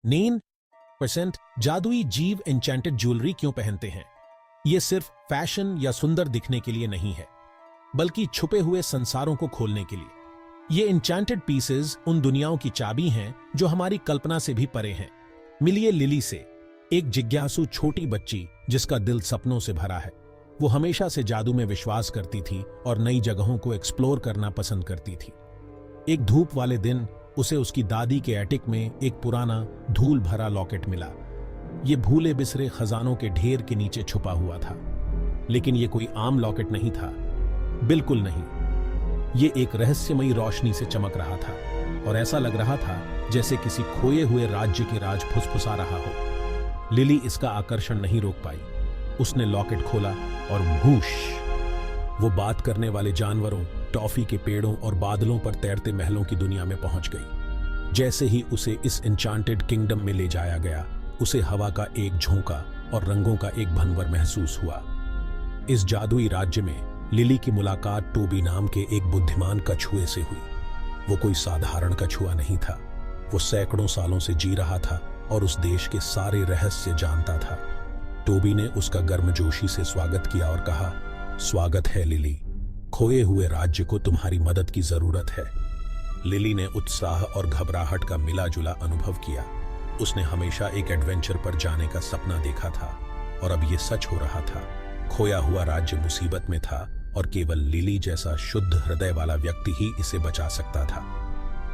9% जादुई जीव enchanted jewellery क्यों पहनते हैं? ये सिर्फ फैशन या सुंदर दिखने के लिए नहीं है, बल्कि छुपे हुए संसारों को खोलने के लिए। ये एन्चेंटेड पीसेस उन दुनियाओं की चाबी हैं जो हमारी कल्पना से भी परे हैं। मिलिए लिली से, एक जिज्ञासु छोटी बच्ची जिसका दिल सपनों से भरा है। वो हमेशा से जादू में विश्वास करती थी और नई जगहों को एक्सप्लोर करना पसंद करती थी। एक धूप वाले दिन उसे उसकी दादी के एटिक में एक पुराना धूल भरा लॉकेट मिला। ये भूले बिसरे खजानों के ढेर के नीचे छुपा हुआ था। लेकिन ये कोई आम लॉकेट नहीं था, बिल्कुल नहीं। ये एक रहस्यमयी रोशनी से चमक रहा था और ऐसा लग रहा था जैसे किसी खोए हुए राज्य के राज फुसफुसा रहा हो। लिली इसका आकर्षण नहीं रोक पाई। उसने लॉकेट खोला और वूश, वो बात करने वाले जानवरों, टॉफी के पेड़ों और बादलों पर तैरते महलों की दुनिया में पहुंच गई। जैसे ही उसे इस एन्चांटेड किंगडम में ले जाया गया, उसे हवा का एक झोंका और रंगों का एक भंवर महसूस हुआ। इस जादुई राज्य में लिली की मुलाकात टोबी नाम के एक बुद्धिमान कछुए से हुई। वो कोई साधारण कछुआ नहीं था। वो सैकड़ों सालों से जी रहा था और उस देश के सारे रहस्य जानता था। टोबी ने उसका गर्मजोशी से स्वागत किया और कहा, स्वागत है लिली, खोए हुए राज्य को तुम्हारी मदद की जरूरत है। लिली ने उत्साह और घबराहट का मिला जुला अनुभव किया। उसने हमेशा एक एडवेंचर पर जाने का सपना देखा था और अब यह सच हो रहा था। खोया हुआ राज्य मुसीबत में था और केवल लिली जैसा शुद्ध हृदय वाला व्यक्ति ही इसे बचा सकता था।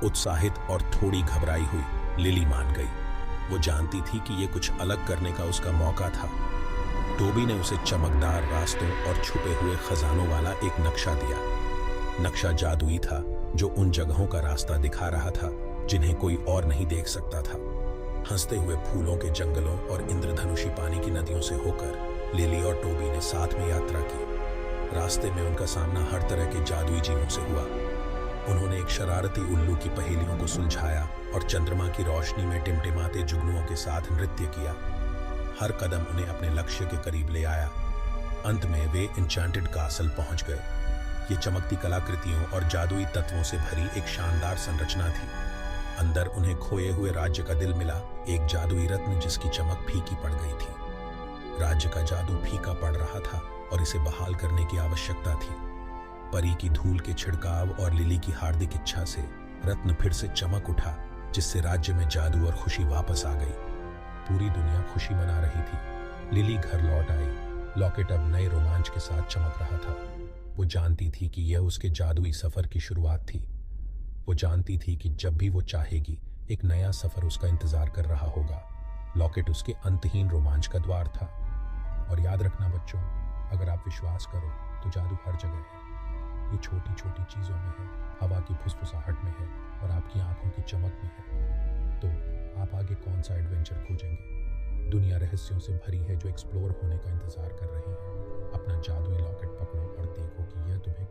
उत्साहित और थोड़ी घबराई हुई लिली मान गई। वो जानती थी कि यह कुछ अलग करने का उसका मौका था। टोबी ने उसे चमकदार रास्तों और छुपे हुए खजानों वाला एक नक्शा दिया। नक्शा जादुई था जो उन जगहों का रास्ता दिखा रहा था जिन्हें कोई और नहीं देख सकता था। हंसते हुए फूलों के जंगलों और इंद्रधनुषी पानी की नदियों से होकर लिली और टोबी ने साथ में यात्रा की। रास्ते में उनका सामना हर तरह के जादुई जीवों से हुआ। उन्होंने एक शरारती उल्लू की पहेलियों को सुलझाया और चंद्रमा की रोशनी में टिमटिमाते जुगनुओं के साथ नृत्य किया। हर कदम उन्हें अपने लक्ष्य के करीब ले आया। अंत में वे एन्चेंटेड कासल पहुंच गए। ये चमकती कलाकृतियों और जादुई तत्वों से भरी एक शानदार संरचना थी। अंदर उन्हें खोए हुए राज्य का दिल मिला, एक जादुई रत्न जिसकी चमक फीकी पड़ गई थी। राज्य का जादू फीका पड़ रहा था और इसे बहाल करने की आवश्यकता थी। परी की धूल के छिड़काव और लिली की हार्दिक इच्छा से रत्न फिर से चमक उठा, जिससे राज्य में जादू और खुशी वापस आ गई। पूरी दुनिया खुशी मना रही थी। लिली घर लौट आई। लॉकेट अब नए रोमांच के साथ चमक रहा था। वो जानती थी कि यह उसके जादुई सफर की शुरुआत थी। वो जानती थी कि जब भी वो चाहेगी, एक नया सफर उसका इंतजार कर रहा होगा। लॉकेट उसके अंतहीन रोमांच का द्वार था। और याद रखना बच्चों, अगर आप विश्वास करो तो जादू हर जगह है। ये छोटी छोटी चीजों में है, हवा की फुसफुसाहट में है और आपकी आंखों की चमक में है। तो आप आगे कौन सा एडवेंचर खोजेंगे? दुनिया रहस्यों से भरी है जो एक्सप्लोर होने का इंतजार कर रही है। अपना जादुई लॉकेट पकड़ो और देखो कि यह तुम्हें